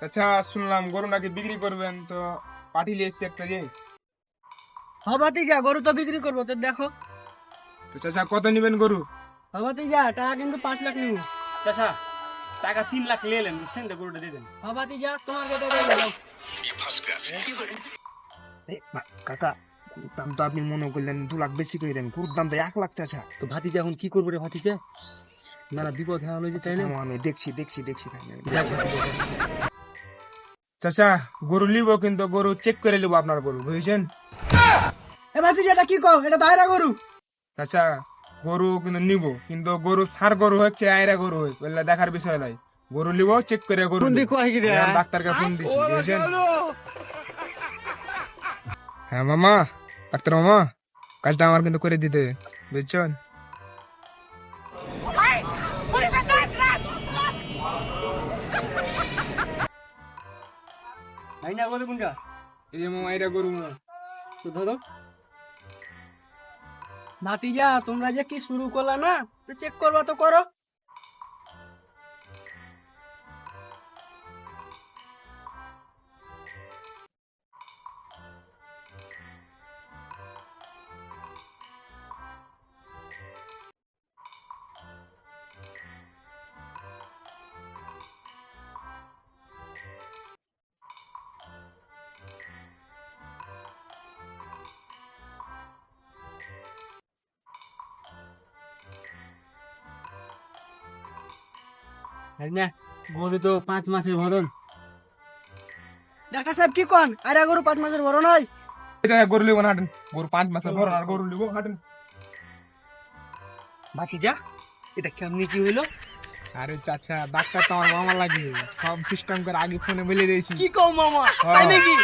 আচ্ছা শুনলাম গরু নাকি বিক্রি করবেন, তো পাঠিয়ে এসছি একটা যে। হবাতি যা গরু তো বিক্রি করবো, তো দেখো। তো চাচা কত নিবেন গরু? হবাতি যা টাকা কিন্তু 5 লাখ নিব। চাচা টাকা 3 লাখ নিলেন, বুঝছেন তো, গরুটা দিয়ে দেন। হবাতি যা তোমার কেটে দিয়ে দাও। কাকা, দাম তো আপনি মনে করলেন 2 লাখ বেশি করে দেন, গরুর দাম তো 1 লাখ চাচা। তো ভাতিজা এখন কি করবো রে ভাতিজা? না না, বিপদ হয়ে হলো যে, তাই না? আমি দেখছি। চাচা গরু নিব, কিন্তু গরু চেক করে নিব আপনার গরু, বুঝেছেন? এ ভাতি এটা কি কও? এটা দায়রা গরু। চাচা গরু কিন্তু নিব, কিন্তু গরু সার গরু হচ্ছে আয়রা গরু হয়, বললে দেখার বিষয় নাই। গরু নিব, চেক করে গরু নিব। আমি আমার ডাক্তারকে ফোন দিছি, বুঝেছেন? হ্যাঁ মামা, ডাক্তার মামা, কাজটা আমার কিন্তু করে দিতে, বুঝছেন? ভাই না গরু কোনটা? এই যে মামা, এটা গরু মামা। তো ধরো। ভাতিজা তোমরা যে কি শুরু করলা না, তো চেক করবা তো করো। না, গরু তো 5 মাসের ভরণ। ডাক্তার সাহেব কি কোন? আরে গরু 5 মাসের বড় নয়। এটা গরু লিব না, হাঁটেন। গরু 5 মাসের বড়, আর গরু লিব, হাঁটেন। ভাতিজা এটা কেমনি কি হইলো? আরে চাচা, ডাক্তার তো আমার মামা লাগে, সব সিস্টেম করে আগে ফোনে বলে দিয়েছি। কি কও মামা? হ্যাঁ। তাই নাকি?